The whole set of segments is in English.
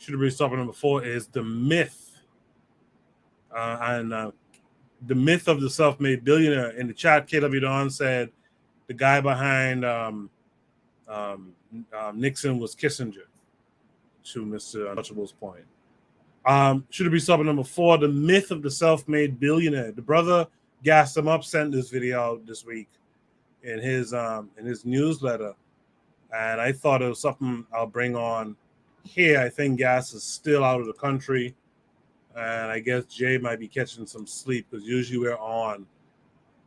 should be stopping number 4 is the myth. The myth of the self-made billionaire. In the chat, KW Don said the guy behind Nixon was Kissinger, to Mr. Untouchable's point. Should it be stopping number 4, the myth of the self-made billionaire. The brother gassed him up, sent this video out this week in his newsletter, and I thought it was something I'll bring on here. I think Gas is still out of the country, and I guess Jay might be catching some sleep because usually we're on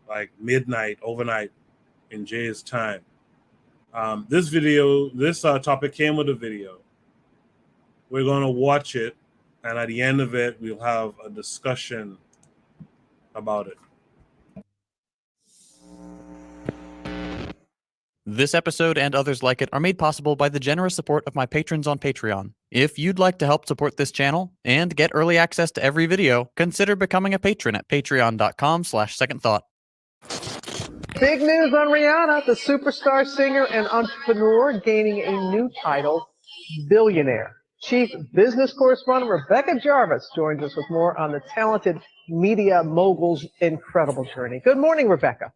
like midnight, overnight in Jay's time. This topic came with a video. We're going to watch it, and at the end of it, we'll have a discussion about it. This episode and others like it are made possible by the generous support of my patrons on Patreon. If you'd like to help support this channel and get early access to every video, consider becoming a patron at patreon.com/secondthought. Big news on Rihanna, the superstar singer and entrepreneur gaining a new title, Billionaire. Chief business correspondent Rebecca Jarvis joins us with more on the talented media mogul's incredible journey. Good morning, Rebecca.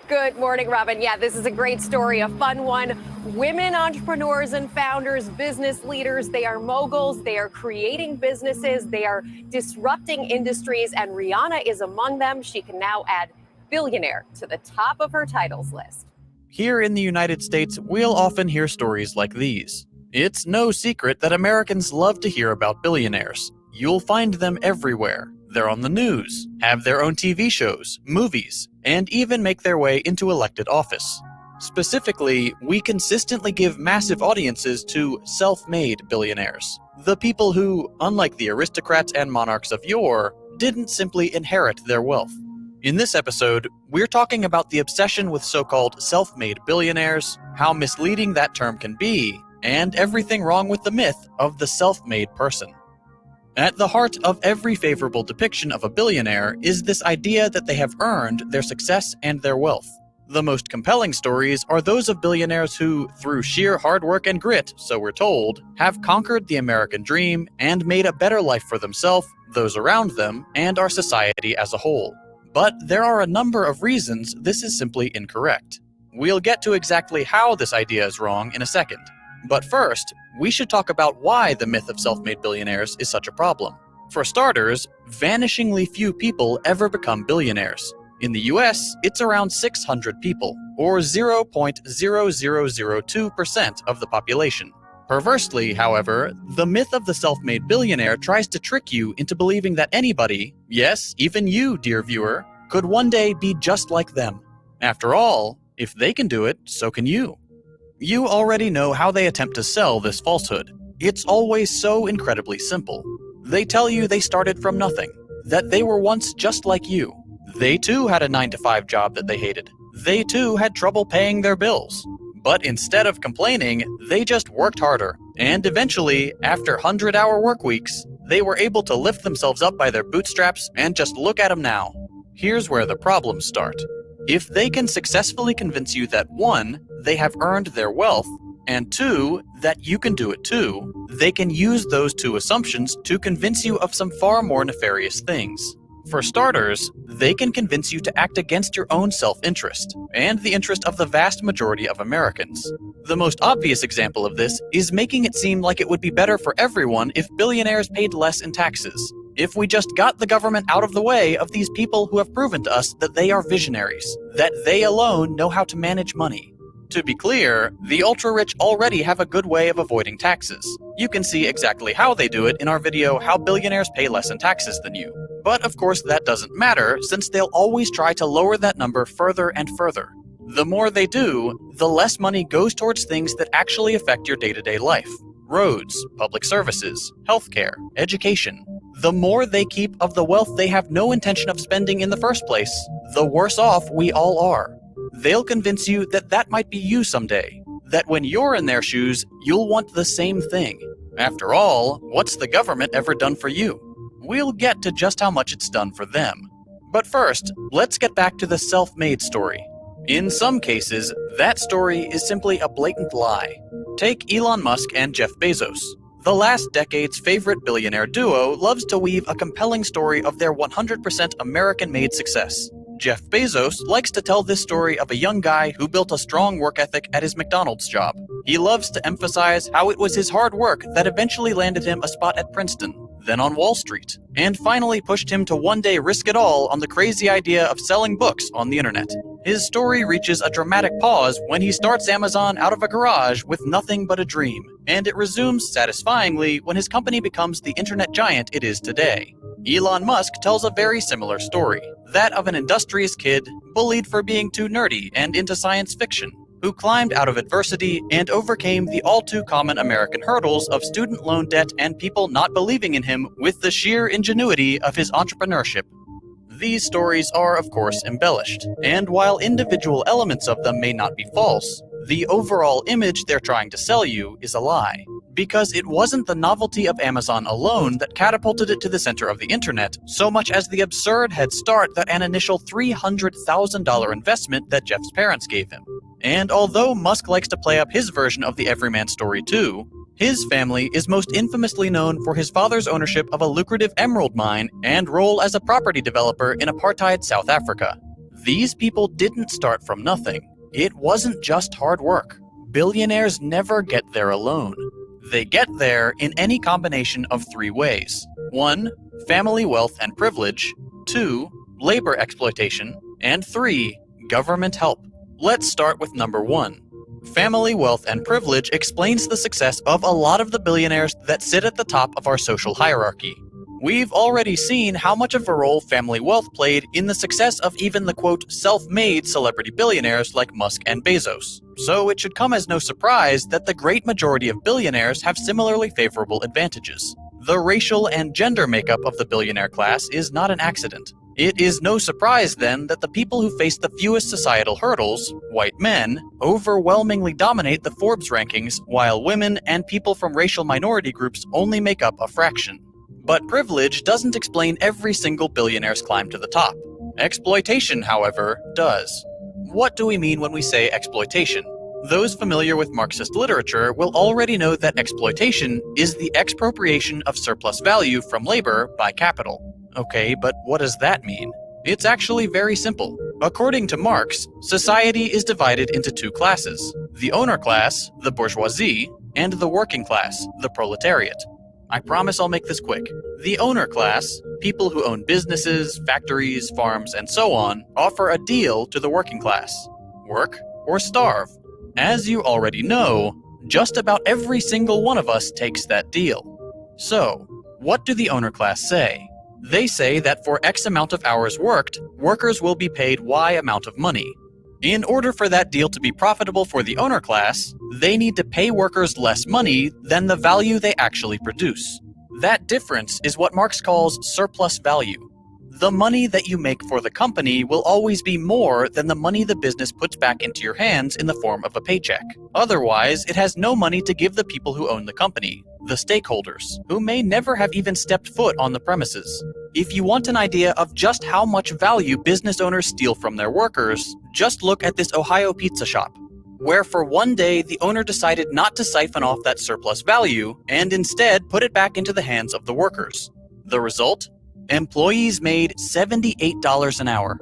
Good morning, Robin. Yeah, this is a great story, a fun one. Women entrepreneurs and founders, business leaders, they are moguls, they are creating businesses, they are disrupting industries, and Rihanna is among them. She can now add billionaire to the top of her titles list. Here in the United States, we'll often hear stories like these. It's no secret that Americans love to hear about billionaires. You'll find them everywhere. They're on the news, have their own TV shows, movies, and even make their way into elected office. Specifically, we consistently give massive audiences to self-made billionaires. The people who, unlike the aristocrats and monarchs of yore, didn't simply inherit their wealth. In this episode, we're talking about the obsession with so-called self-made billionaires, how misleading that term can be, and everything wrong with the myth of the self-made person. At the heart of every favorable depiction of a billionaire is this idea that they have earned their success and their wealth. The most compelling stories are those of billionaires who, through sheer hard work and grit, so we're told, have conquered the American dream and made a better life for themselves, those around them, and our society as a whole. But there are a number of reasons this is simply incorrect. We'll get to exactly how this idea is wrong in a second. But first, we should talk about why the myth of self-made billionaires is such a problem. For starters, vanishingly few people ever become billionaires. In the US, it's around 600 people, or 0.0002% of the population. Perversely, however, the myth of the self-made billionaire tries to trick you into believing that anybody, yes, even you, dear viewer, could one day be just like them. After all, if they can do it, so can you. You already know how they attempt to sell this falsehood. It's always so incredibly simple. They tell you they started from nothing, that they were once just like you. They too had a 9-to-5 job that they hated. They too had trouble paying their bills. But instead of complaining, they just worked harder. And eventually, after 100-hour work weeks, they were able to lift themselves up by their bootstraps and just look at them now. Here's where the problems start. If they can successfully convince you that 1, they have earned their wealth, and 2, that you can do it too, they can use those two assumptions to convince you of some far more nefarious things. For starters, they can convince you to act against your own self-interest, and the interest of the vast majority of Americans. The most obvious example of this is making it seem like it would be better for everyone if billionaires paid less in taxes. If we just got the government out of the way of these people who have proven to us that they are visionaries, that they alone know how to manage money. To be clear, the ultra-rich already have a good way of avoiding taxes. You can see exactly how they do it in our video, How Billionaires Pay Less in Taxes Than You. But of course that doesn't matter, since they'll always try to lower that number further and further. The more they do, the less money goes towards things that actually affect your day-to-day life. Roads, public services, healthcare, education. The more they keep of the wealth they have no intention of spending in the first place, the worse off we all are. They'll convince you that that might be you someday, that when you're in their shoes, you'll want the same thing. After all, what's the government ever done for you? We'll get to just how much it's done for them. But first, let's get back to the self-made story. In some cases, that story is simply a blatant lie. Take Elon Musk and Jeff Bezos. The last decade's favorite billionaire duo loves to weave a compelling story of their 100% American-made success. Jeff Bezos likes to tell this story of a young guy who built a strong work ethic at his McDonald's job. He loves to emphasize how it was his hard work that eventually landed him a spot at Princeton, then on Wall Street, and finally pushed him to one day risk it all on the crazy idea of selling books on the internet. His story reaches a dramatic pause when he starts Amazon out of a garage with nothing but a dream, and it resumes satisfyingly when his company becomes the internet giant it is today. Elon Musk tells a very similar story, that of an industrious kid bullied for being too nerdy and into science fiction, who climbed out of adversity and overcame the all-too-common American hurdles of student loan debt and people not believing in him with the sheer ingenuity of his entrepreneurship. These stories are, of course, embellished, and while individual elements of them may not be false, the overall image they're trying to sell you is a lie. Because it wasn't the novelty of Amazon alone that catapulted it to the center of the internet, so much as the absurd head start that an initial $300,000 investment that Jeff's parents gave him. And although Musk likes to play up his version of the everyman story too, his family is most infamously known for his father's ownership of a lucrative emerald mine and role as a property developer in apartheid South Africa. These people didn't start from nothing. It wasn't just hard work. Billionaires never get there alone. They get there in any combination of three ways. 1. Family wealth and privilege. 2. Labor exploitation. And 3. Government help. Let's start with number 1. Family wealth and privilege explains the success of a lot of the billionaires that sit at the top of our social hierarchy. We've already seen how much of a role family wealth played in the success of even the quote self-made celebrity billionaires like Musk and Bezos. So it should come as no surprise that the great majority of billionaires have similarly favorable advantages. The racial and gender makeup of the billionaire class is not an accident. It is no surprise then that the people who face the fewest societal hurdles, white men, overwhelmingly dominate the Forbes rankings, while women and people from racial minority groups only make up a fraction. But privilege doesn't explain every single billionaire's climb to the top. Exploitation, however, does. What do we mean when we say exploitation? Those familiar with Marxist literature will already know that exploitation is the expropriation of surplus value from labor by capital. Okay, but what does that mean? It's actually very simple. According to Marx, society is divided into two classes: the owner class, the bourgeoisie, and the working class, the proletariat. I promise I'll make this quick. The owner class, people who own businesses, factories, farms, and so on, offer a deal to the working class: work or starve. As you already know, just about every single one of us takes that deal. So, what do the owner class say? They say that for X amount of hours worked, workers will be paid Y amount of money. In order for that deal to be profitable for the owner class, they need to pay workers less money than the value they actually produce. That difference is what Marx calls surplus value. The money that you make for the company will always be more than the money the business puts back into your hands in the form of a paycheck. Otherwise, it has no money to give the people who own the company, the stakeholders, who may never have even stepped foot on the premises. If you want an idea of just how much value business owners steal from their workers, just look at this Ohio pizza shop, where for one day the owner decided not to siphon off that surplus value and instead put it back into the hands of the workers. The result? Employees made $78 an hour.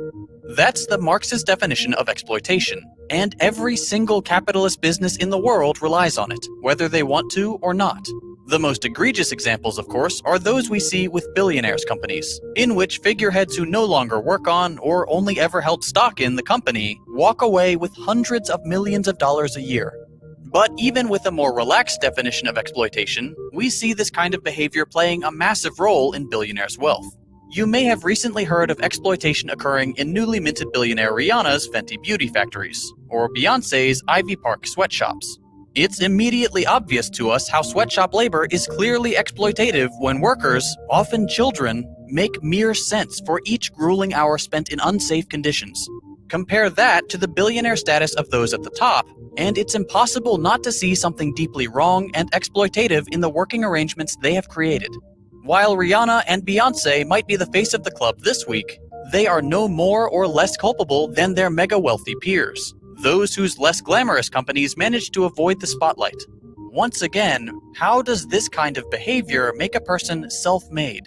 That's the Marxist definition of exploitation, and every single capitalist business in the world relies on it, whether they want to or not. The most egregious examples, of course, are those we see with billionaires' companies, in which figureheads who no longer work on or only ever held stock in the company walk away with hundreds of millions of dollars a year. But even with a more relaxed definition of exploitation, we see this kind of behavior playing a massive role in billionaires' wealth. You may have recently heard of exploitation occurring in newly minted billionaire Rihanna's Fenty beauty factories, or Beyoncé's Ivy Park sweatshops. It's immediately obvious to us how sweatshop labor is clearly exploitative when workers, often children, make mere cents for each grueling hour spent in unsafe conditions. Compare that to the billionaire status of those at the top, and it's impossible not to see something deeply wrong and exploitative in the working arrangements they have created. While Rihanna and Beyoncé might be the face of the club this week, they are no more or less culpable than their mega wealthy peers, those whose less glamorous companies manage to avoid the spotlight. Once again, how does this kind of behavior make a person self-made?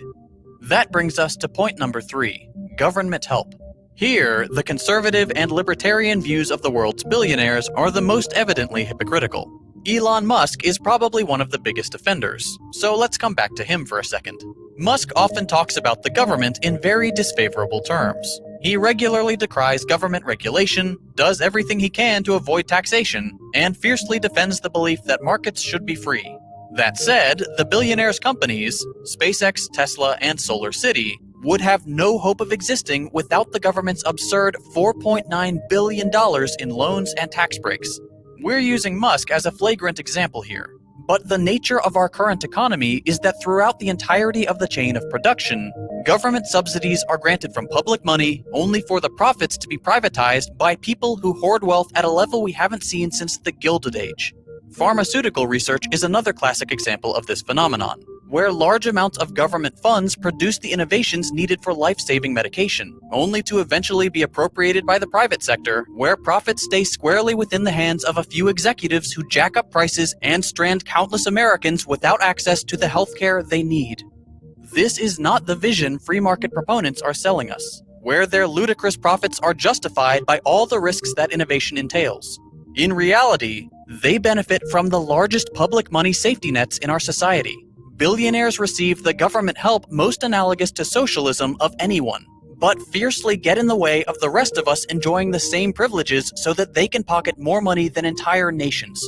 That brings us to point number 3, government help. Here, the conservative and libertarian views of the world's billionaires are the most evidently hypocritical. Elon Musk is probably one of the biggest offenders, so let's come back to him for a second. Musk often talks about the government in very disfavorable terms. He regularly decries government regulation, does everything he can to avoid taxation, and fiercely defends the belief that markets should be free. That said, the billionaire's companies, SpaceX, Tesla, and SolarCity, would have no hope of existing without the government's absurd $4.9 billion in loans and tax breaks. We're using Musk as a flagrant example here, but the nature of our current economy is that throughout the entirety of the chain of production, government subsidies are granted from public money only for the profits to be privatized by people who hoard wealth at a level we haven't seen since the Gilded Age. Pharmaceutical research is another classic example of this phenomenon, where large amounts of government funds produce the innovations needed for life-saving medication, only to eventually be appropriated by the private sector, where profits stay squarely within the hands of a few executives who jack up prices and strand countless Americans without access to the healthcare they need. This is not the vision free market proponents are selling us, where their ludicrous profits are justified by all the risks that innovation entails. In reality, they benefit from the largest public money safety nets in our society. Billionaires receive the government help most analogous to socialism of anyone, but fiercely get in the way of the rest of us enjoying the same privileges so that they can pocket more money than entire nations.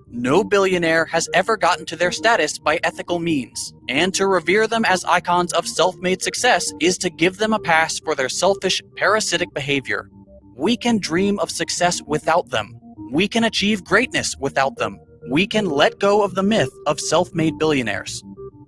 No billionaire has ever gotten to their status by ethical means, and to revere them as icons of self-made success is to give them a pass for their selfish, parasitic behavior. We can dream of success without them. We can achieve greatness without them. We can let go of the myth of self-made billionaires.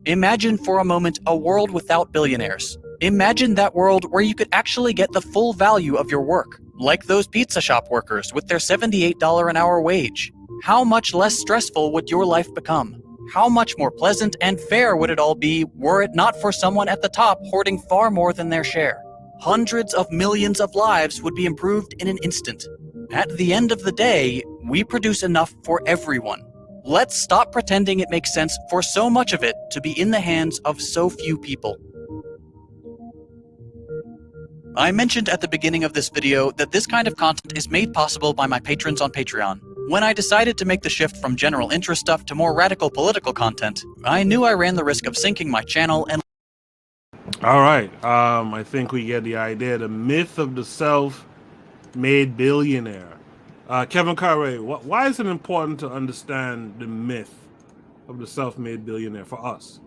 Imagine for a moment a world without billionaires. Imagine that world where you could actually get the full value of your work, like those pizza shop workers with their $78 an hour wage. How much less stressful would your life become? How much more pleasant and fair would it all be were it not for someone at the top hoarding far more than their share? Hundreds of millions of lives would be improved in an instant. At the end of the day, we produce enough for everyone. Let's stop pretending it makes sense for so much of it to be in the hands of so few people. I mentioned at the beginning of this video that this kind of content is made possible by my patrons on Patreon. When I decided to make the shift from general interest stuff to more radical political content, I knew I ran the risk of sinking my channel and... All right. I think we get the idea. The myth of the self-made billionaire. Kevin Carre, why is it important to understand the myth of the self-made billionaire for us?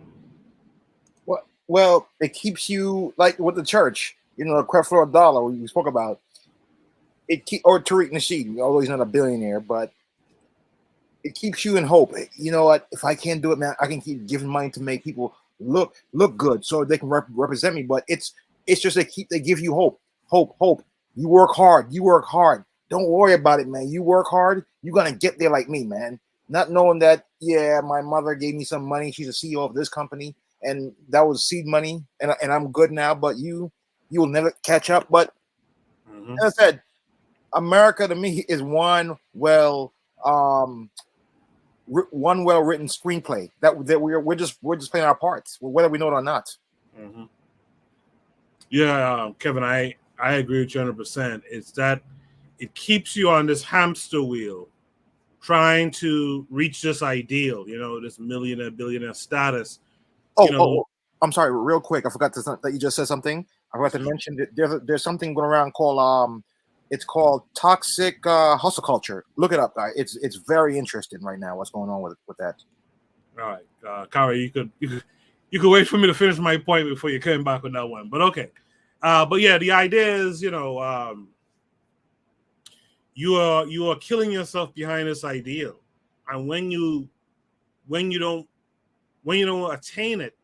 Well, it keeps you, like with the church, you know, Creflo Dollar we spoke about. Or Tariq Nasheed, although he's not a billionaire, but it keeps you in hope. You know what? If I can't do it, man, I can keep giving money to make people look good, so they can represent me. But it's just they give you hope. You work hard. Don't worry about it, man. You work hard. You're gonna get there like me, man. Not knowing that, yeah, my mother gave me some money. She's a CEO of this company, and that was seed money, and I'm good now. But you will never catch up. But as I said, America to me is one well-written screenplay that we're just playing our parts, whether we know it or not. Yeah, Kevin, I agree with you 100%. It's that it keeps you on this hamster wheel, trying to reach this ideal, you know, this millionaire, billionaire status. I'm sorry, real quick. I forgot that you just said something. I forgot to mention that there's something going around called it's called toxic hustle culture. Look it up, guys. It's very interesting right now. What's going on with that? All right, Kari, you could wait for me to finish my point before you came back with that one. But okay, but yeah, the idea is, you know, you are killing yourself behind this ideal, and when you don't attain it,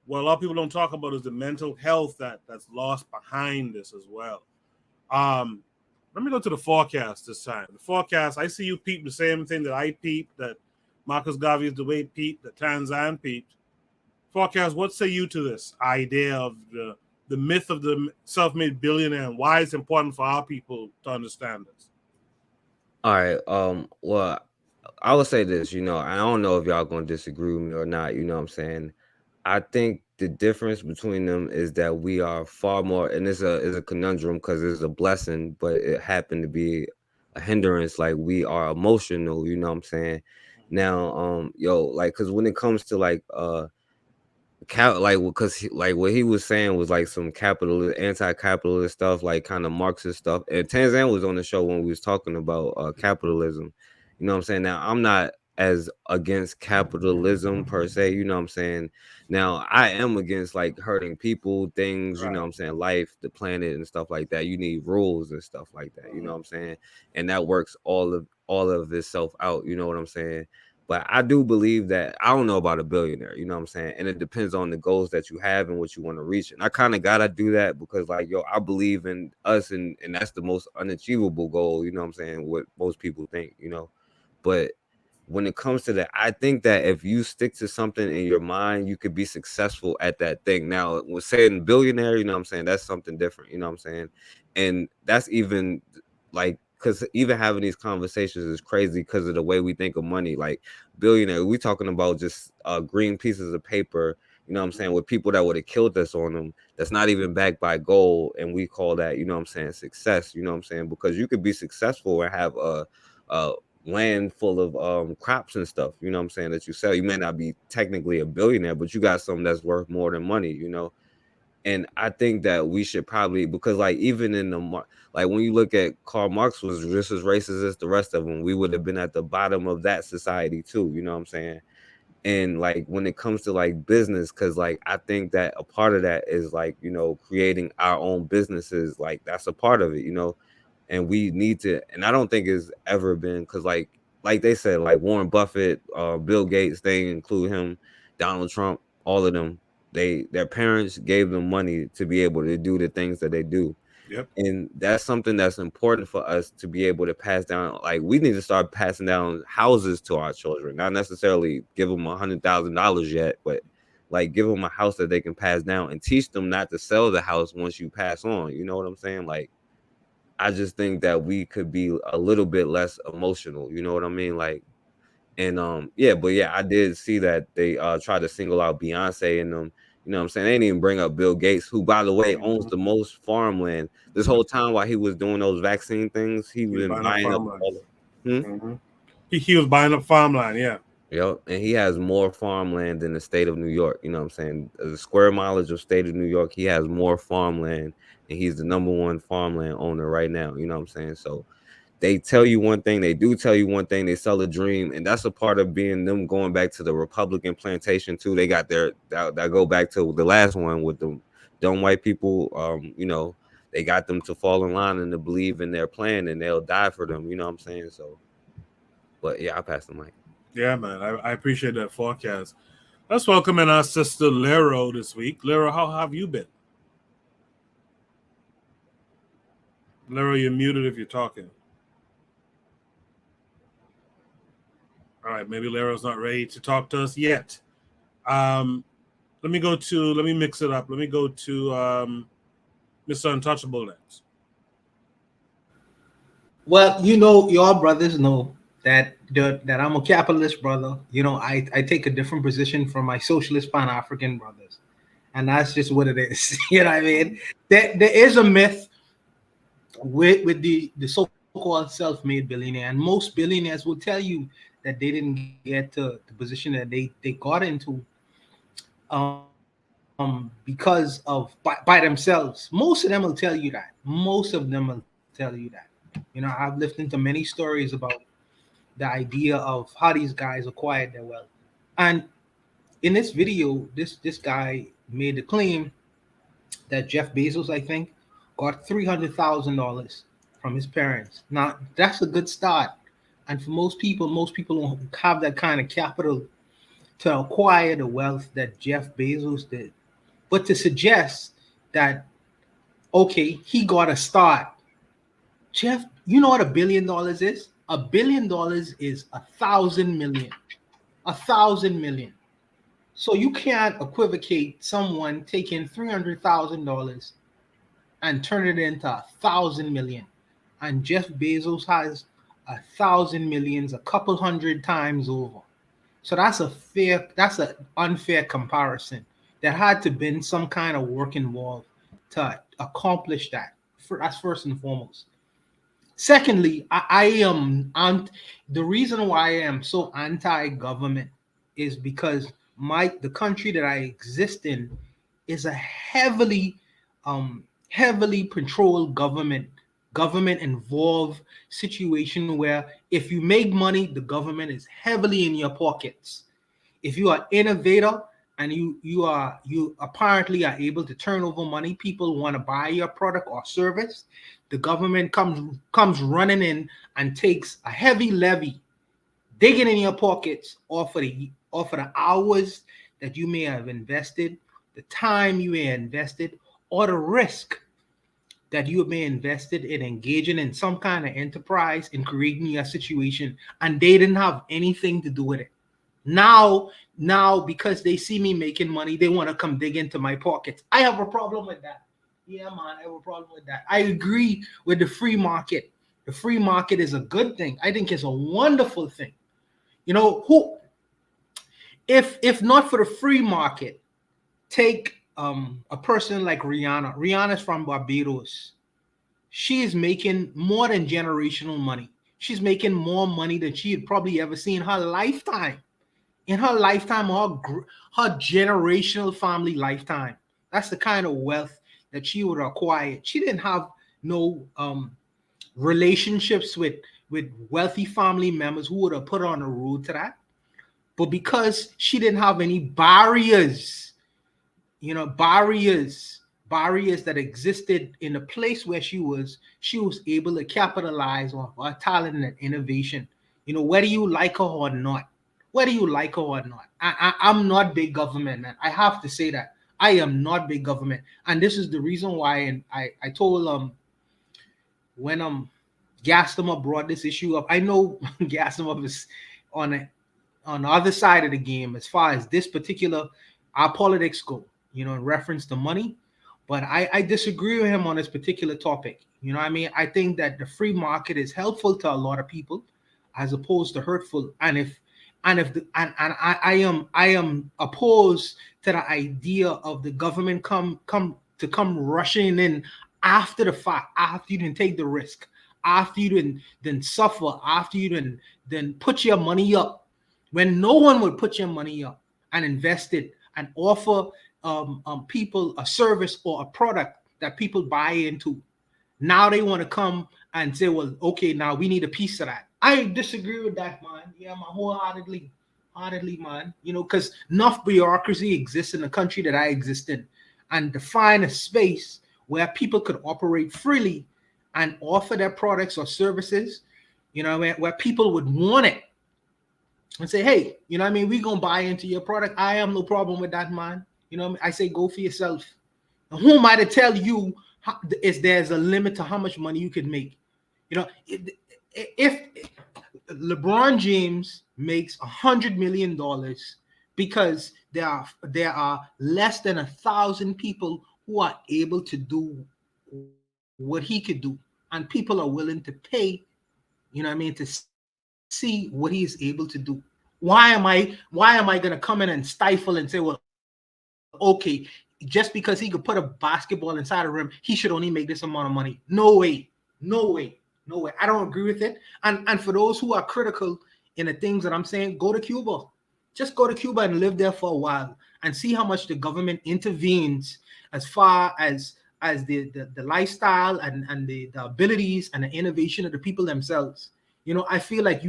what a lot of people don't talk about is the mental health that's lost behind this as well. Let me go to the forecast this time. The forecast, I see you peep the same thing that I peeped, that Marcus Garvey is the way peeped, that Tanzan peeped. Forecast, what say you to this idea of the the myth of the self-made billionaire and why it's important for our people to understand this. All right. Well, I would say this, I don't know if y'all gonna disagree with me or not, you know what I'm saying? I think the difference between them is that we are far more, and it's a conundrum because it's a blessing, but it happened to be a hindrance. Like, we are emotional, you know what I'm saying? Now, like, because when it comes to like because like what he was saying was like some capitalist, anti-capitalist stuff, like kind of Marxist stuff. And Tanzan was on the show when we was talking about capitalism. You know what I'm saying? Now, I'm not as against capitalism per se, you know what I'm saying? Now, I am against like hurting people, things, you know what I'm saying, life, the planet and stuff like that. You need rules and stuff like that, you know what I'm saying? And that works all of itself out, you know what I'm saying? But I do believe that I don't know about a billionaire, you know what I'm saying? And it depends on the goals that you have and what you want to reach. And I kind of got to do that because, like, I believe in us, and that's the most unachievable goal, you know what I'm saying? What most people think, But when it comes to that, I think that if you stick to something in your mind, you could be successful at that thing. Now, with saying billionaire, you know what I'm saying? That's something different, you know what I'm saying? And that's even like, because even having these conversations is crazy because of the way we think of money. Like, billionaire, we talking about just green pieces of paper, you know what I'm saying, with people that would have killed us on them, that's not even backed by gold, and we call that, you know what I'm saying, success, you know what I'm saying, because you could be successful and have a land full of crops and stuff, you know what I'm saying, that you sell. You may not be technically a billionaire, but you got something that's worth more than money, And I think that we should probably, because like even in like when you look at Karl Marx was just as racist as the rest of them, we would have been at the bottom of that society too, you know what I'm saying? And like when it comes to like business, because like I think that a part of that is like, creating our own businesses, like that's a part of it, and we need to, and I don't think it's ever been, because like they said, like Warren Buffett, Bill Gates, they include him, Donald Trump, all of them, their parents gave them money to be able to do the things that they do. Yep. And that's something that's important for us to be able to pass down. Like, we need to start passing down houses to our children, not necessarily give them $100,000 yet, but like give them a house that they can pass down and teach them not to sell the house once you pass on. You know what I'm saying? Like, I just think that we could be a little bit less emotional. You know what I mean? Like, and I did see that they tried to single out Beyonce and them. You know what I'm saying? They didn't even bring up Bill Gates, who, by the way, owns the most farmland. This whole time while he was doing those vaccine things, he was buying up all He was buying up farmland, yeah. Yep, and he has more farmland than the state of New York. You know what I'm saying? The square mileage of state of New York, he has more farmland, and he's the #1 farmland owner right now. You know what I'm saying? So they tell you one thing, they do tell you one thing, they sell a dream, and that's a part of being them going back to the Republican plantation too. They got their that go back to the last one with the dumb white people. They got them to fall in line and to believe in their plan, and they'll die for them. You know what I'm saying? So, but yeah, I pass the mic. Yeah, man, I appreciate that forecast. Let's welcome in our sister Lero this week. Lero, how have you been? Lero, you're muted if you're talking. All right, maybe Lero's not ready to talk to us yet. Let me mix it up. Let me go to Mr. Untouchable next. Well, your brothers know that I'm a capitalist brother. I take a different position from my socialist Pan-African brothers, and that's just what it is. You know what I mean? There is a myth with the so-called self-made billionaire, and most billionaires will tell you that they didn't get to the position that they got into because of by themselves. Most of them will tell you that. I've listened to many stories about the idea of how these guys acquired their wealth. And in this video, this guy made the claim that Jeff Bezos, I think, got $300,000 from his parents. Now, that's a good start. And for most people don't have that kind of capital to acquire the wealth that Jeff Bezos did. But to suggest that, okay, he got a start. Jeff, you know what $1 billion is? $1 billion is 1,000 million. 1,000 million. So you can't equivocate someone taking $300,000 and turn it into 1,000 million. And Jeff Bezos has 1,000 millions a couple hundred times over. So that's an unfair comparison. There had to been some kind of work involved to accomplish that. That's first and foremost. Secondly, I am the reason why I am so anti-government is because the country that I exist in is a heavily controlled government involved situation where if you make money, the government is heavily in your pockets. If you are innovator and you apparently are able to turn over money, people want to buy your product or service, the government comes running in and takes a heavy levy, digging in your pockets off of the hours that you may have invested, the time you may have invested, or the risk that you may have invested in engaging in some kind of enterprise in creating a situation, and they didn't have anything to do with it. Now, because they see me making money, they want to come dig into my pockets. I have a problem with that. Yeah, man, I have a problem with that. I agree with the free market. The free market is a good thing. I think it's a wonderful thing. You know, if not for the free market, take a person like Rihanna. Rihanna's from Barbados. She is making more than generational money. She's making more money than she had probably ever seen in her lifetime. In her lifetime, her generational family lifetime. That's the kind of wealth that she would acquire. She didn't have no relationships with wealthy family members who would have put her on the road to that. But because she didn't have any barriers, barriers that existed in the place where she was able to capitalize on her talent and innovation. Whether you like her or not. I'm not big government, man. I have to say that. I am not big government. And this is the reason why, and I told when Gaston brought this issue up, I know Gaston is on the other side of the game as far as this particular our politics go, in reference to money. But I disagree with him on this particular topic. You know what I mean? I think that the free market is helpful to a lot of people as opposed to hurtful. And I am opposed to the idea of the government come rushing in after the fact, after you didn't take the risk, after you didn't suffer, after you didn't put your money up, when no one would put your money up and invest it and offer people a service or a product that people buy into. Now they want to come and say, well, okay, now we need a piece of that. I disagree with that, man. Yeah, man, wholeheartedly, man. Because enough bureaucracy exists in the country that I exist in, and define a space where people could operate freely and offer their products or services, where people would want it and say, hey, we're going to buy into your product. I have no problem with that, man. I say, go for yourself. Now, who am I to tell you if there's a limit to how much money you could make? If LeBron James makes $100 million because there are less than 1,000 people who are able to do what he could do, and people are willing to pay, to see what he is able to do. Why am I going to come in and stifle and say, well, okay, just because he could put a basketball inside a rim, he should only make this amount of money? No way. I don't agree with it. And for those who are critical in the things that I'm saying, go to Cuba. Just go to Cuba and live there for a while and see how much the government intervenes as far as the lifestyle and the abilities and the innovation of the people themselves. I feel like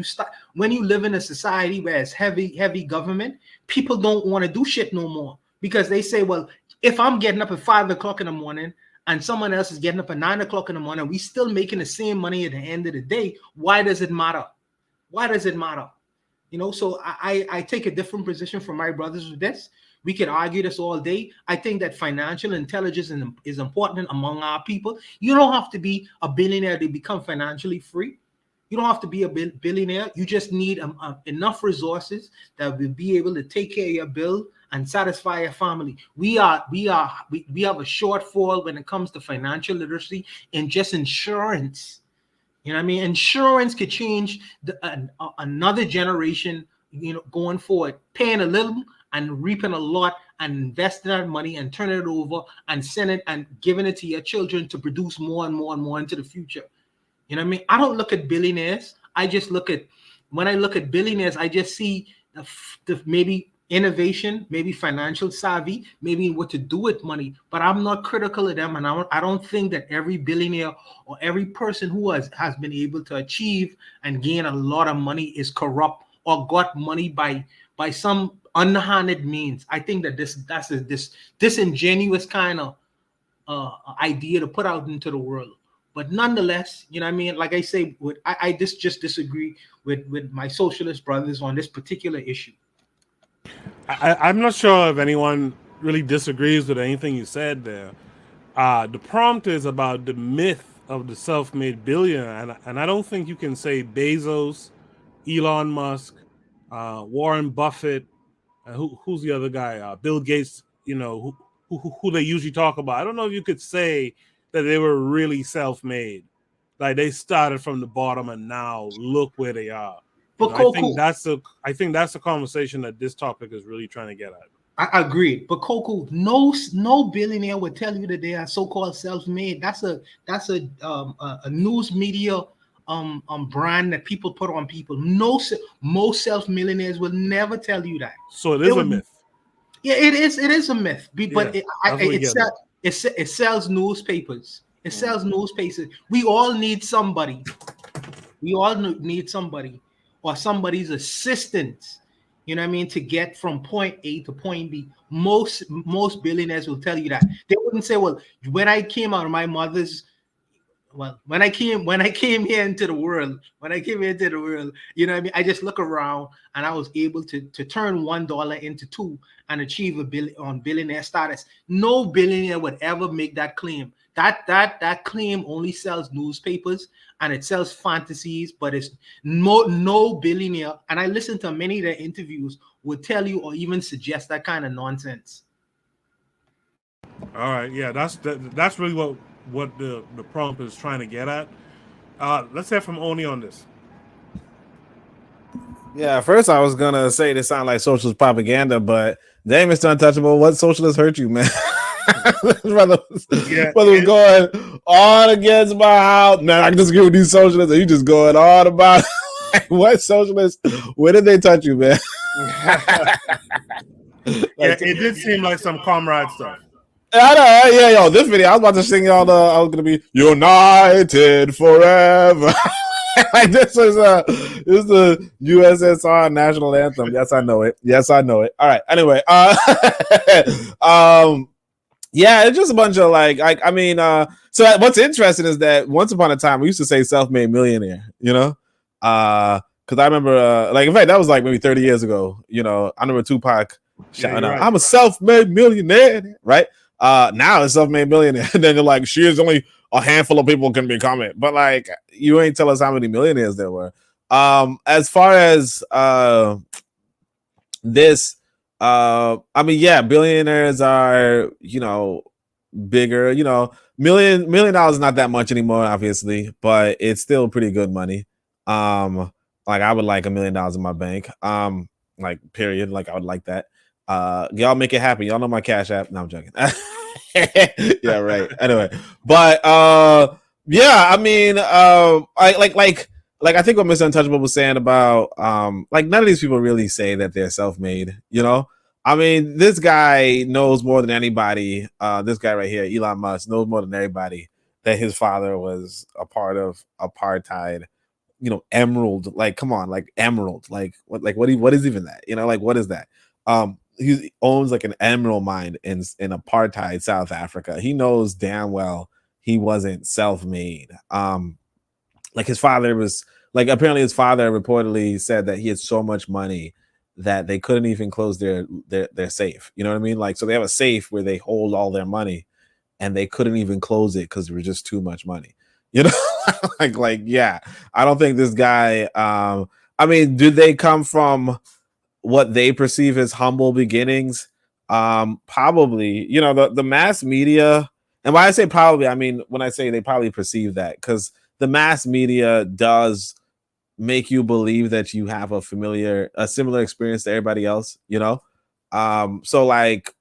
when you live in a society where it's heavy government, people don't want to do shit no more because they say, well, if I'm getting up at 5 o'clock in the morning and someone else is getting up at 9 o'clock in the morning, we still making the same money at the end of the day. Why does it matter? So I take a different position from my brothers with this. We could argue this all day. I think that financial intelligence is important among our people. You don't have to be a billionaire to become financially free. You don't have to be a billionaire. You just need enough resources that will be able to take care of your bill and satisfy a family. We have a shortfall when it comes to financial literacy and just insurance. You know what I mean? Insurance could change another generation, going forward, paying a little and reaping a lot and investing that money and turning it over and sending it and giving it to your children to produce more and more and more into the future. You know what I mean? I don't look at billionaires. When I look at billionaires, I just see the maybe innovation, maybe financial savvy, maybe what to do with money. But I'm not critical of them, and I don't think that every billionaire or every person who has been able to achieve and gain a lot of money is corrupt or got money by some underhanded means. I think that that's this disingenuous kind of idea to put out into the world. But nonetheless, you know what I mean? Like I say, I just disagree with my socialist brothers on this particular issue. I'm not sure if anyone really disagrees with anything you said there. The prompt is about the myth of the self-made billionaire, and I don't think you can say Bezos, Elon Musk, Warren Buffett, who's the other guy? Bill Gates. Who they usually talk about. I don't know if you could say that they were really self-made, like they started from the bottom and now look where they are. But I think that's the conversation that this topic is really trying to get at. I agree, but Coco, no billionaire would tell you that they are so-called self-made. That's a news media brand that people put on people. Most self-millionaires will never tell you that. So it is a myth. Yeah, it is a myth, but it sells newspapers. It sells newspapers. We all need somebody. We all need somebody or somebody's assistance. You know what I mean? To get from point A to point B. Most billionaires will tell you that. They wouldn't say, "Well, when I came out of my mother's." Well, when I came here into the world, you know what I mean? I just look around and I was able to turn $1 into $2 and achieve billionaire status. No billionaire would ever make that claim. That claim only sells newspapers and it sells fantasies, but it's no billionaire. And I listened to many of their interviews would tell you or even suggest that kind of nonsense. All right, yeah, that's really what the prompt is trying to get at. Let's hear from Oni on this. Yeah, first I was gonna say this sound like socialist propaganda, but damn, Mr. Untouchable, what socialists hurt you, man? brother was going on against my house. Man, I can disagree with these socialists, and you just going on about what socialists? Where did they touch you, man? It did seem like some comrade stuff. I know, yeah, yo, this video, I was about to sing y'all I was gonna be united forever. Like this is the USSR national anthem. Yes, I know it. All right. Anyway, yeah, it's just a bunch of so what's interesting is that once upon a time we used to say self-made millionaire, because I remember in fact that was like maybe 30 years ago, I remember Tupac shouting out, I'm a self-made millionaire, right? Now it's self-made millionaire. And then they're like, she is only a handful of people can become it. But like, you ain't tell us how many millionaires there were. As far as this, billionaires are, bigger, $1 million is not that much anymore, obviously, but it's still pretty good money. Like I would like $1 million in my bank. Period. Like I would like that. Y'all make it happen. Y'all know my Cash App. No, I'm joking. Yeah, right. Anyway, but yeah, I mean, I think what Mr. Untouchable was saying about none of these people really say that they're self-made. I mean, this guy knows more than anybody. This guy right here, Elon Musk, knows more than everybody that his father was a part of apartheid. Emerald. Like, come on, like emerald. Like what is even that? What is that? He owns like an emerald mine in apartheid South Africa. He knows damn well he wasn't self-made. His father was apparently his father reportedly said that he had so much money that they couldn't even close their safe. You know what I mean? So they have a safe where they hold all their money and they couldn't even close it because there was just too much money. Yeah. I don't think this guy did they come from what they perceive as humble beginnings? Probably, the mass media, and when I say probably, I mean when I say they probably perceive that, because the mass media does make you believe that you have a similar experience to everybody else, so like,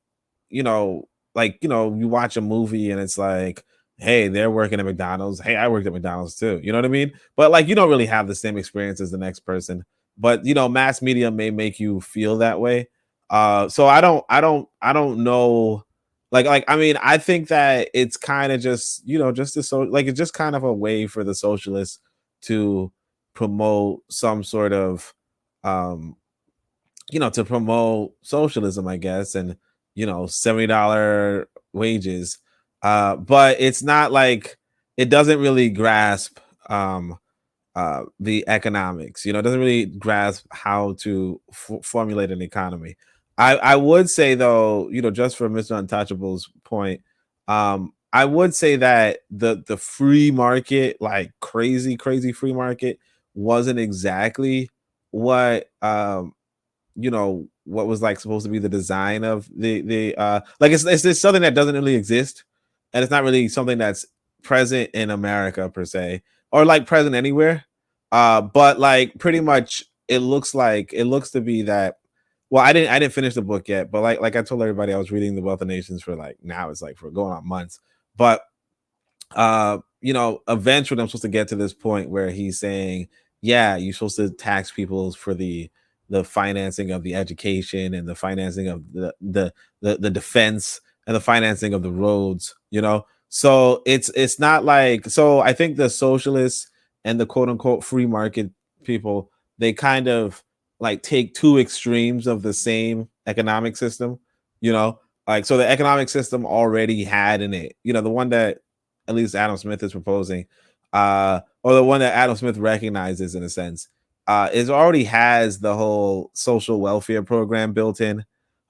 you know you watch a movie and it's like, hey, they're working at McDonald's, hey, I worked at McDonald's too, you know what I mean? But like, you don't really have the same experience as the next person, but mass media may make you feel that way. So I don't know, like I mean, I think that it's kind of just, just like it's just kind of a way for the socialists to promote some sort of um to promote socialism, I guess, and $70 wages. But it's not like, it doesn't really grasp the economics. It doesn't really grasp how to formulate an economy. I would say though, just for Mr. Untouchable's point, I would say that the free market, like crazy free market, wasn't exactly what what was like supposed to be the design of the like, it's something that doesn't really exist, and it's not really something that's present in America per se, or like present anywhere. But like pretty much it looks to be that. Well, I didn't finish the book yet, but like I told everybody, I was reading The Wealth of Nations for like, now it's like for going on months. But eventually I'm supposed to get to this point where he's saying, yeah, you're supposed to tax people for the financing of the education, and the financing of the defense, and the financing of the roads, so it's not like, so I think the socialists and the quote unquote free market people, they kind of like take two extremes of the same economic system, like, so the economic system already had in it, the one that at least Adam Smith is proposing, or the one that Adam Smith recognizes in a sense, it already has the whole social welfare program built in,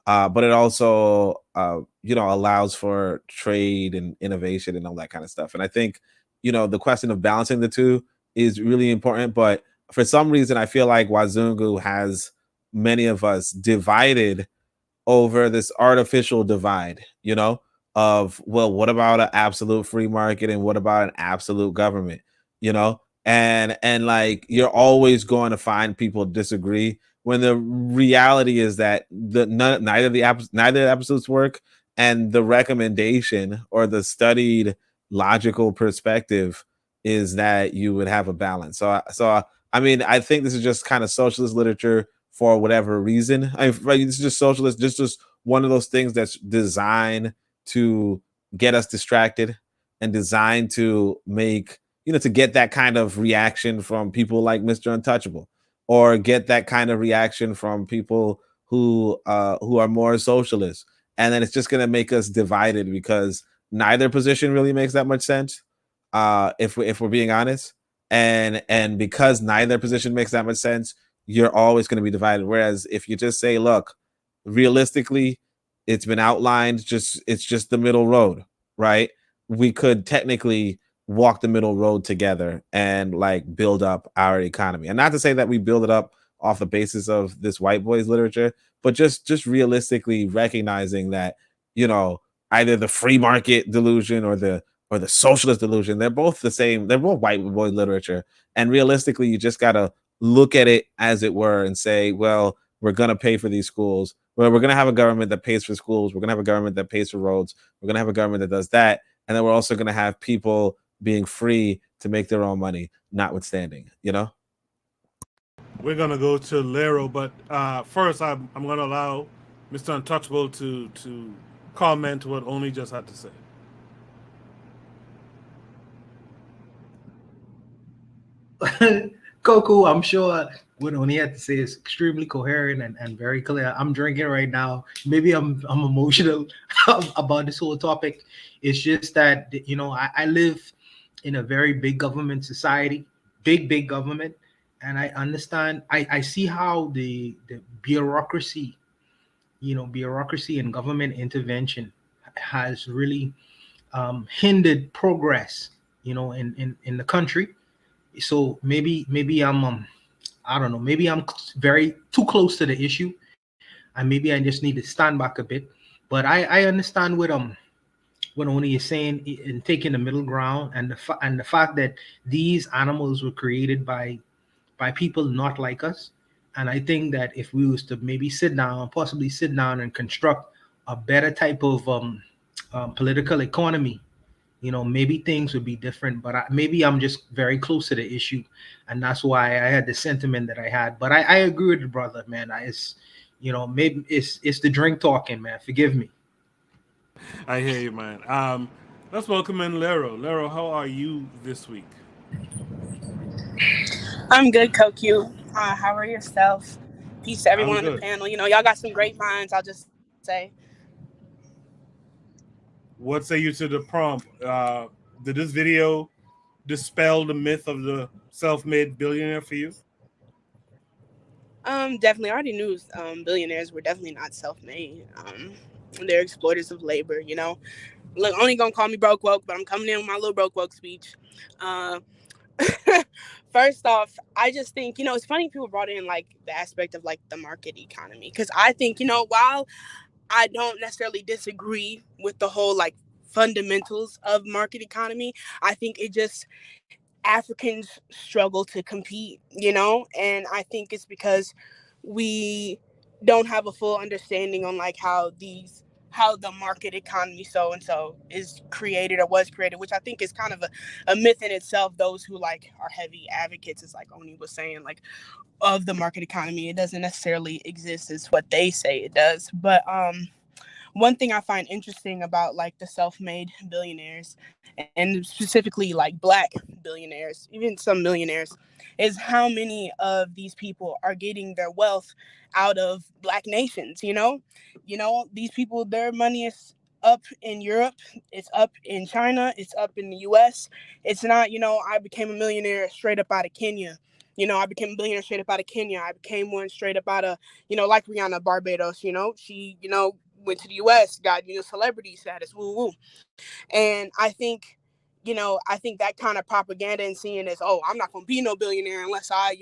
but it also allows for trade and innovation and all that kind of stuff. And I think the question of balancing the two is really important. But for some reason, I feel like Wazungu has many of us divided over this artificial divide, of, well, what about an absolute free market, and what about an absolute government, and like, you're always going to find people disagree, when the reality is that neither the absolutes work, and the recommendation or the studied logical perspective is that you would have a balance. So I mean, I think this is just kind of socialist literature for whatever reason. This is just socialist, just one of those things that's designed to get us distracted, and designed to make, to get that kind of reaction from people like Mr. Untouchable, or get that kind of reaction from people who are more socialist. And then it's just going to make us divided, because neither position really makes that much sense, if we're being honest. And because neither position makes that much sense, you're always going to be divided. Whereas if you just say, look, realistically, it's been outlined, it's just the middle road, right? We could technically walk the middle road together and like build up our economy. And not to say that we build it up off the basis of this white boys literature, but just realistically recognizing that, either the free market delusion or the socialist delusion, they're both the same. They're both white boy literature. And realistically, you just got to look at it as it were and say, well, we're going to pay for these schools. Well, we're going to have a government that pays for schools. We're going to have a government that pays for roads. We're going to have a government that does that. And then we're also going to have people being free to make their own money, notwithstanding, We're gonna go to Lero, but first I'm gonna allow Mr. Untouchable to comment what Only just had to say. Coco, I'm sure what Oni had to say is extremely coherent and very clear. I'm drinking right now. Maybe I'm emotional about this whole topic. It's just that, I live in a very big government society, big government. And I understand, I see how the bureaucracy, bureaucracy and government intervention has really hindered progress, in the country. So maybe I'm I don't know, maybe I'm very too close to the issue, and maybe I just need to stand back a bit But I understand what Oni is saying in taking the middle ground, and the fact that these animals were created by people not like us. And I think that if we was to maybe possibly sit down and construct a better type of political economy, maybe things would be different. But maybe I'm just very close to the issue, and that's why I had the sentiment that I had. But I agree with the brother, man. Maybe it's the drink talking, man. Forgive me. I hear you, man. Let's welcome in Lero. Lero, how are you this week? I'm good, Koku. How are yourself? Peace to I'm everyone on the good. panel. Y'all got some great minds, I'll just say. What say you to the prompt? Did this video dispel the myth of the self-made billionaire for you? Definitely. I already knew billionaires were definitely not self-made. They're exploiters of labor, Look, only gonna call me broke woke, but I'm coming in with my little broke woke speech. First off, I just think, it's funny people brought in like the aspect of like the market economy, because I think, while I don't necessarily disagree with the whole like fundamentals of market economy, I think it just Africans struggle to compete, and I think it's because we don't have a full understanding on like how the market economy so and so is created or was created, which I think is kind of a myth in itself. Those who like are heavy advocates, is like Oni was saying, like, of the market economy, it doesn't necessarily exist as what they say it does. But one thing I find interesting about like the self-made billionaires, and specifically like Black billionaires, even some millionaires, is how many of these people are getting their wealth out of Black nations. These people, their money is up in Europe, it's up in China, it's up in the US. It's not, I became a millionaire straight up out of Kenya. I became a billionaire straight up out of Kenya. I became one straight up out of, like Rihanna, Barbados. She, went to the US, got, celebrity status, woo woo. And I think that kind of propaganda and seeing as, oh, I'm not going to be no billionaire unless I,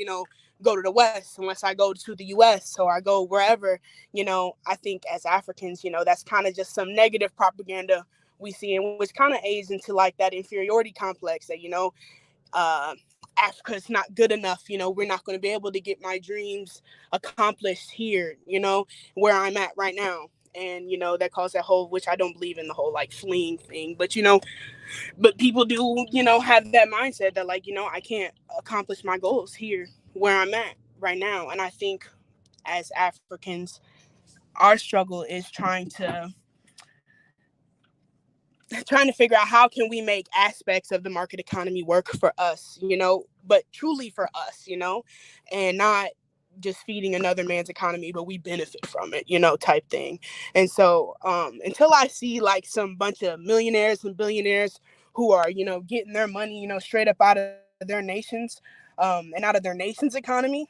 go to the West, unless I go to the US or I go wherever, I think as Africans, that's kind of just some negative propaganda we see, and which kind of aids into like that inferiority complex that, Africa's not good enough. We're not going to be able to get my dreams accomplished here, where I'm at right now. And, that caused that whole, which I don't believe in the whole like fleeing thing, but, but people do, have that mindset that like, I can't accomplish my goals here where I'm at right now. And I think as Africans, our struggle is trying to figure out how can we make aspects of the market economy work for us, but truly for us, and not just feeding another man's economy, but we benefit from it, type thing. And so until I see like some bunch of millionaires and billionaires who are, getting their money, straight up out of their nations and out of their nation's economy,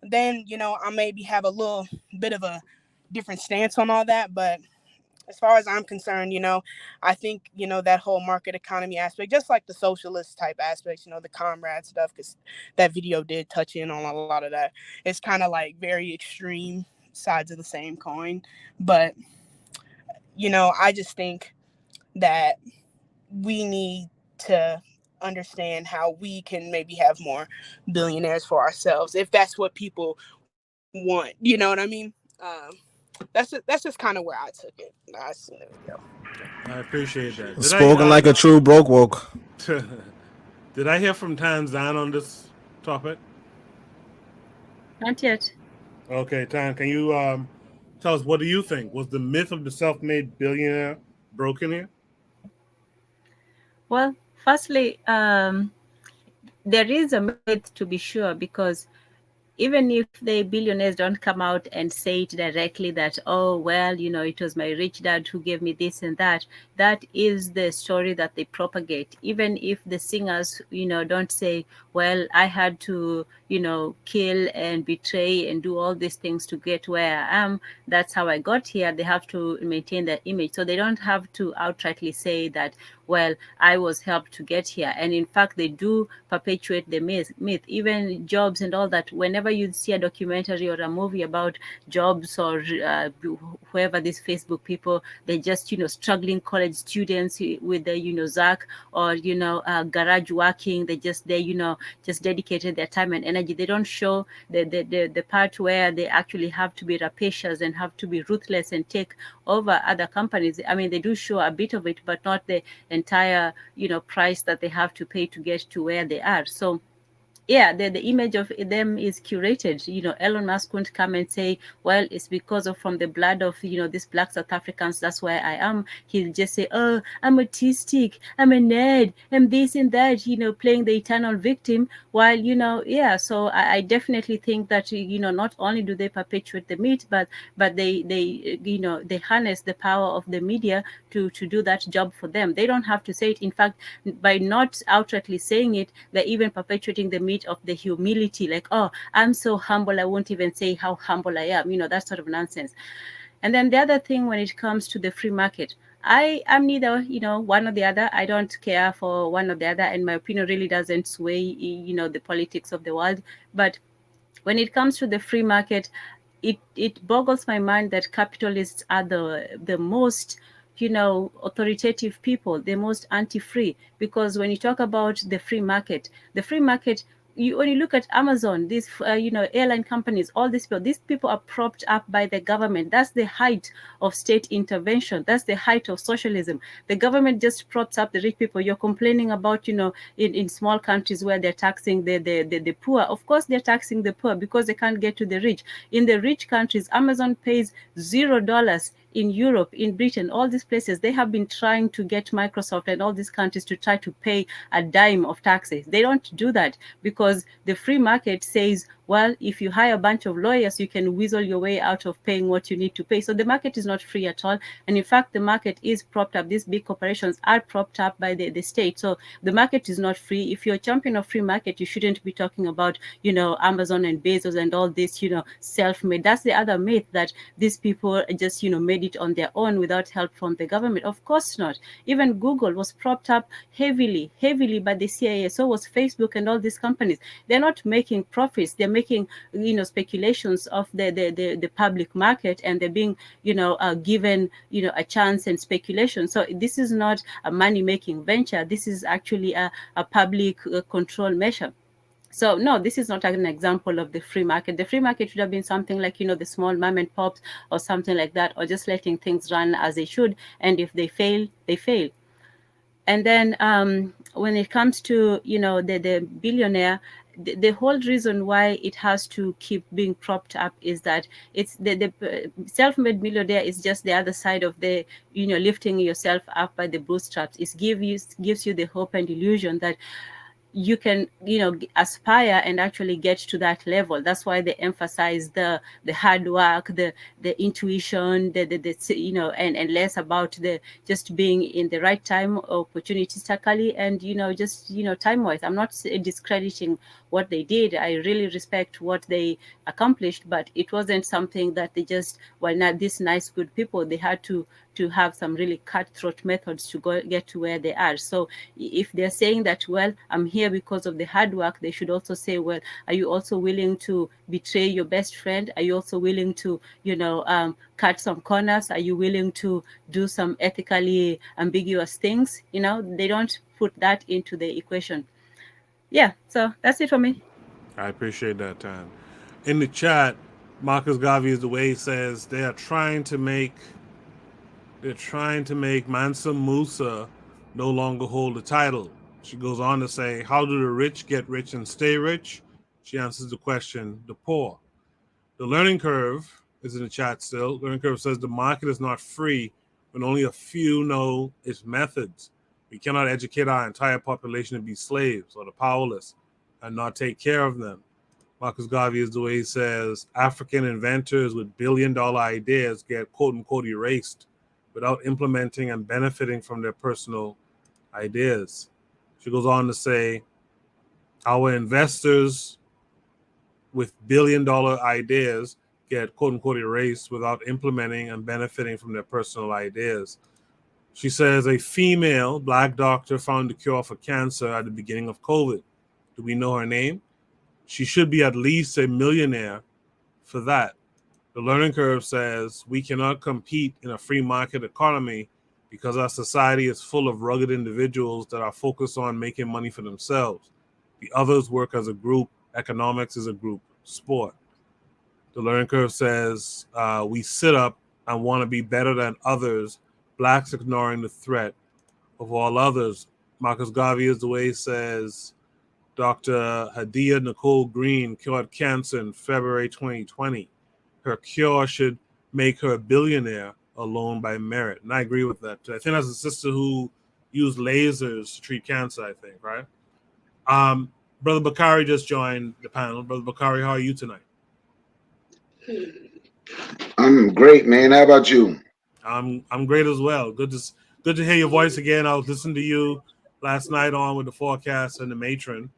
then, I maybe have a little bit of a different stance on all that. But as far as I'm concerned, I think, that whole market economy aspect, just like the socialist type aspects, the comrade stuff, because that video did touch in on a lot of that. It's kind of like very extreme sides of the same coin. But, I just think that we need to understand how we can maybe have more billionaires for ourselves, if that's what people want. You know what I mean? That's just kind of where I took it. There we go. I appreciate that. Spoken like a true broke woke. Did I hear from Tanzan on this topic? Not yet. Okay, Tan, can you tell us, what do you think? Was the myth of the self-made billionaire broken here? Well, firstly, there is a myth, to be sure, because even if the billionaires don't come out and say it directly that, oh, well, it was my rich dad who gave me this and that, that is the story that they propagate. Even if the singers, don't say, well, I had to, kill and betray and do all these things to get where I am. That's how I got here. They have to maintain that image. So they don't have to outrightly say that, well, I was helped to get here. And in fact, they do perpetuate the myth. Even jobs and all that, whenever whenever you see a documentary or a movie about jobs or whoever these Facebook people, they're just, struggling college students with the, Zach or, garage working. They just, just dedicated their time and energy. They don't show the part where they actually have to be rapacious and have to be ruthless and take over other companies. I mean, they do show a bit of it, but not the entire, price that they have to pay to get to where they are. So yeah, the image of them is curated. Elon Musk couldn't come and say, well, it's because of from the blood of, these black South Africans, that's where I am. He'll just say, oh, I'm autistic, I'm a nerd, I'm this and that, playing the eternal victim. While, yeah, so I definitely think that, not only do they perpetuate the myth, but they harness the power of the media to do that job for them. They don't have to say it. In fact, by not outrightly saying it, they're even perpetuating the myth of the humility, like, oh, I'm so humble, I won't even say how humble I am, that sort of nonsense. And then the other thing, when it comes to the free market, I am neither, one or the other. I don't care for one or the other, and my opinion really doesn't sway, the politics of the world. But when it comes to the free market, it boggles my mind that capitalists are the most authoritative people, the most anti-free. Because when you talk about the free market, when you look at Amazon, these airline companies, all these people are propped up by the government. That's the height of state intervention. That's the height of socialism. The government just props up the rich people. You're complaining about, in small countries where they're taxing the poor. Of course, they're taxing the poor because they can't get to the rich. In the rich countries, Amazon pays $0. In Europe, in Britain, all these places, they have been trying to get Microsoft and all these countries to try to pay a dime of taxes. They don't do that because the free market says, well, if you hire a bunch of lawyers, you can weasel your way out of paying what you need to pay. So the market is not free at all. And in fact, the market is propped up. These big corporations are propped up by the state. So the market is not free. If you're a champion of free market, you shouldn't be talking about, Amazon and Bezos and all this, self-made. That's the other myth, that these people just, made it on their own without help from the government. Of course not. Even Google was propped up heavily by the CIA. So was Facebook and all these companies. They're not making profits. They're making speculations of the public market, and they're being given a chance and speculation. So this is not a money-making venture. This is actually a public control measure. So no, this is not an example of the free market. The free market should have been something like, the small mom and pops or something like that, or just letting things run as they should. And if they fail, they fail. And then when it comes to, the billionaire, the whole reason why it has to keep being propped up is that it's the self-made millionaire is just the other side of the, lifting yourself up by the bootstraps. It gives you the hope and illusion that you can aspire and actually get to that level. That's why they emphasize the hard work, the intuition, and less about the just being in the right time opportunistically and just time wise. I'm not discrediting what they did. I really respect what they accomplished, but it wasn't something that they just were not these nice good people. They had to have some really cutthroat methods to get to where they are. So if they're saying that, well, I'm here because of the hard work, they should also say, well, are you also willing to betray your best friend? Are you also willing to, cut some corners? Are you willing to do some ethically ambiguous things? They don't put that into the equation. Yeah, so that's it for me. I appreciate that, Tan. In the chat, Marcus Garvey is the way he says they're trying to make Mansa Musa no longer hold the title. She goes on to say, how do the rich get rich and stay rich? She answers the question, the poor. The learning curve is in the chat still. Learning curve says the market is not free when only a few know its methods. We cannot educate our entire population to be slaves or the powerless and not take care of them. Marcus Garvey is the way he says African inventors with billion-dollar ideas get quote-unquote erased without implementing and benefiting from their personal ideas. She goes on to say our investors with billion-dollar ideas get quote-unquote erased without implementing and benefiting from their personal ideas. She says a female black doctor found a cure for cancer at the beginning of COVID. Do we know her name? She should be at least a millionaire for that. The learning curve says we cannot compete in a free market economy because our society is full of rugged individuals that are focused on making money for themselves. The others work as a group. Economics is a group sport. The learning curve says we sit up and want to be better than others, blacks ignoring the threat of all others. Marcus Garvey is the way says Dr. Hadia Nicole Green cured cancer in February 2020. Her cure should make her a billionaire alone by merit. And I agree with that. I think that's a sister who used lasers to treat cancer, I think, right? Brother Bakari just joined the panel. Brother Bakari, how are you tonight? I'm great, man. How about you? I'm great as well. Good to hear your voice again. I was listening to you last night on with the forecast and the matron.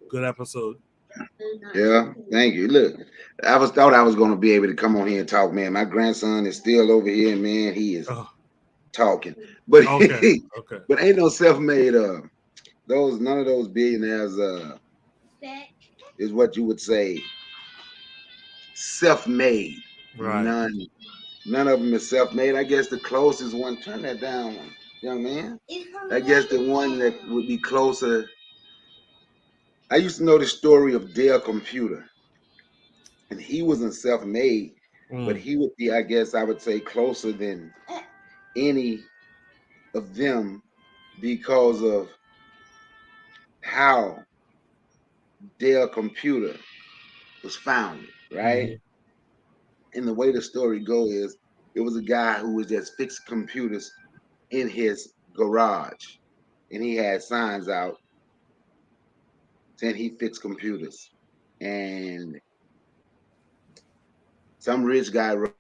Good episode. Yeah, thank you. Look, thought I was gonna be able to come on here and talk, man. My grandson is still over here, man. He is talking, but okay. But ain't no self-made. None of those billionaires is what you would say self-made. Right. None of them is self-made. I guess the closest one. Turn that down, young man. I guess the one that would be closer. I used to know the story of Dell Computer, and he wasn't self-made, but he would be, I guess I would say, closer than any of them because of how Dell Computer was founded, right? Mm-hmm. And the way the story goes is, it was a guy who was just fixing computers in his garage, and he had signs out saying he fixed computers, and some rich guy wrote.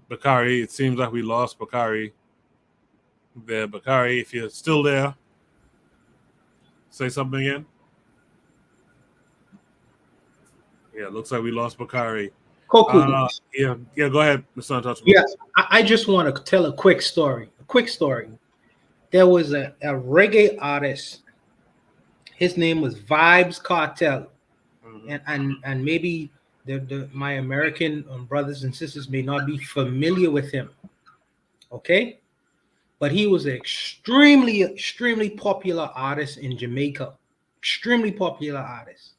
Bakari, it seems like we lost Bakari. There, Bakari, if you're still there, say something again. Yeah, looks like we lost Bakari. Yeah, go ahead, Mr. Untouchable. Yeah, I just want to tell a quick story. There was a reggae artist. His name was Vibes Cartel, and maybe my American brothers and sisters may not be familiar with him. Okay, but he was an extremely popular artist in Jamaica. Extremely popular artist.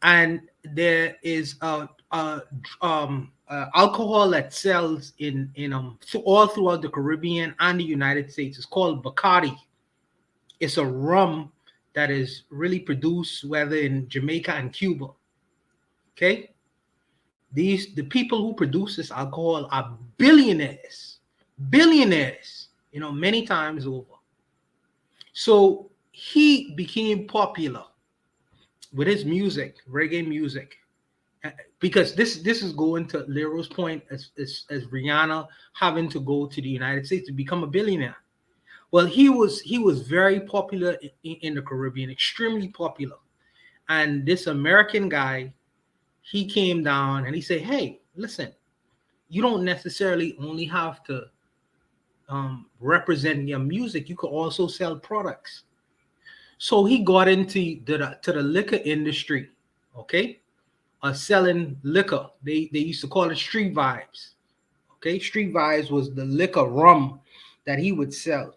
And there is alcohol that sells in all throughout the Caribbean and the United States. It's called Bacardi. It's a rum that is really produced whether in Jamaica and Cuba. Okay, the people who produce this alcohol are billionaires, many times over. So he became popular with his music, reggae music, because this is going to Leroy's point as Rihanna having to go to the United States to become a billionaire. Well, he was very popular in the Caribbean, extremely popular. And this American guy, he came down and he said, "Hey, listen, you don't necessarily only have to represent your music. You could also sell products." So he got into the liquor industry, okay, selling liquor. They used to call it Street Vibes. Okay, Street Vibes was the liquor rum that he would sell,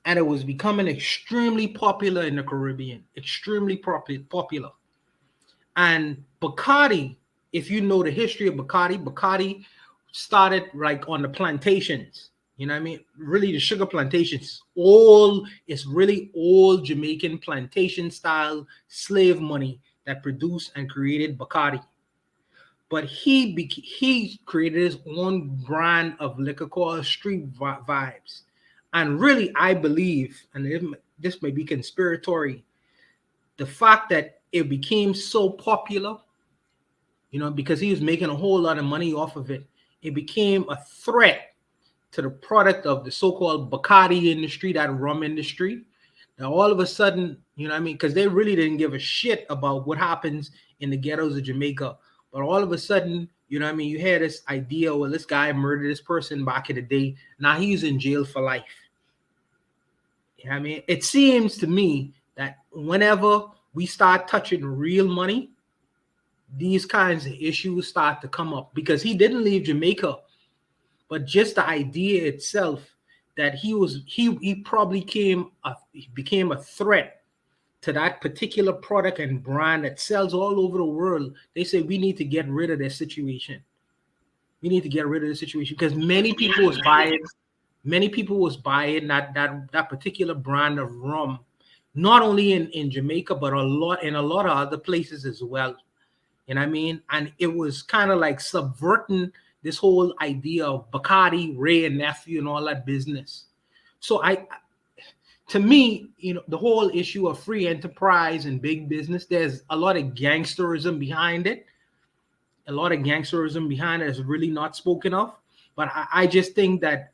and it was becoming extremely popular in the Caribbean. Extremely popular. And Bacardi, if you know the history of Bacardi started like on the plantations. You know what I mean? Really, the sugar plantations. It's really old Jamaican plantation style slave money that produced and created Bacardi. But he created his own brand of liquor called Street Vibes. And really, I believe, and this may be conspiratory, the fact that it became so popular, because he was making a whole lot of money off of it, it became a threat to the product of the so-called Bacardi industry, that rum industry. Now, all of a sudden, because they really didn't give a shit about what happens in the ghettos of Jamaica. But all of a sudden, you had this idea, well, this guy murdered this person back in the day. Now he's in jail for life. I mean, it seems to me that whenever we start touching real money, these kinds of issues start to come up, because he didn't leave Jamaica, but just the idea itself that he probably became a threat to that particular product and brand that sells all over the world. They say we need to get rid of this situation. We need to get rid of the situation because many people was buying that particular brand of rum, not only in Jamaica, but a lot of other places as well. You know what I mean? And it was kind of like subverting this whole idea of Bacardi, Ray and Nephew and all that business. So to me, the whole issue of free enterprise and big business, there's a lot of gangsterism behind it. A lot of gangsterism behind it is really not spoken of. But I just think that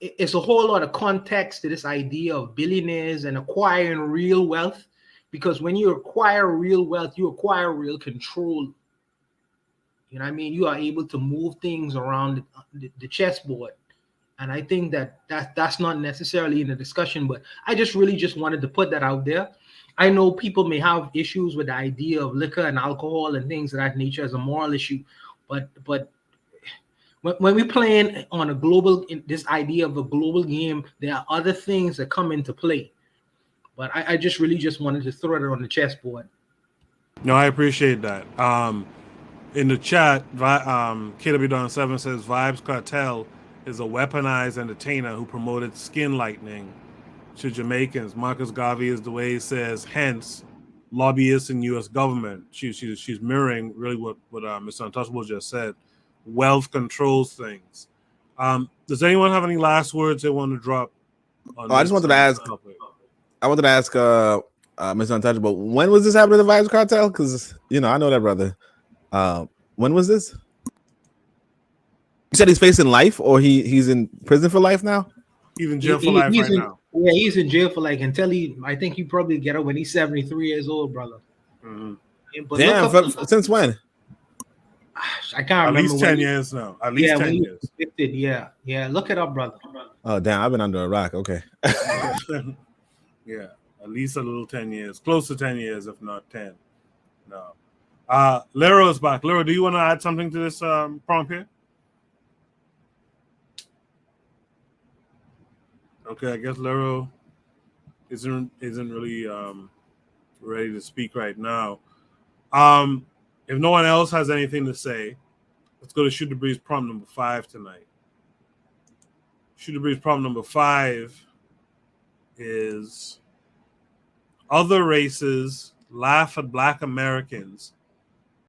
it's a whole lot of context to this idea of billionaires and acquiring real wealth. Because when you acquire real wealth, you acquire real control. You know what I mean? You are able to move things around the chessboard. And I think that's not necessarily in the discussion, but I just wanted to put that out there. I know people may have issues with the idea of liquor and alcohol and things of that nature as a moral issue, but when we're playing on this idea of a global game, there are other things that come into play. But I just wanted to throw it on the chessboard. No, I appreciate that. In the chat, KW7 says Vibes Cartel is a weaponized entertainer who promoted skin lightening to Jamaicans. Marcus Garvey is the way he says, hence, lobbyists in U.S. government. She's mirroring really what Mr. Untouchable just said. Wealth controls things. Does anyone have any last words they want to drop? I just wanted to ask. I wanted to ask Mr. Untouchable, when was this happening to the Vibes Cartel? Because I know that brother. When was this? You said he's facing life, or he's in prison for life now? He's in jail for life right now. Yeah, he's in jail for like until I think he probably get out when he's 73 years old, brother. Mm-hmm. Yeah, since when? I can't remember. At least 10 years now. At least 10 years. Convicted. Yeah. Look it up, brother. Oh, damn. I've been under a rock. Okay. Yeah. At least a little 10 years. Close to 10 years, if not 10. No. Lero's back. Lero, do you want to add something to this prompt here? Okay, I guess Lero isn't really ready to speak right now. If no one else has anything to say, let's go to Shoot the Breeze prompt number 5 tonight. Shoot the Breeze prompt number 5 is: other races laugh at Black Americans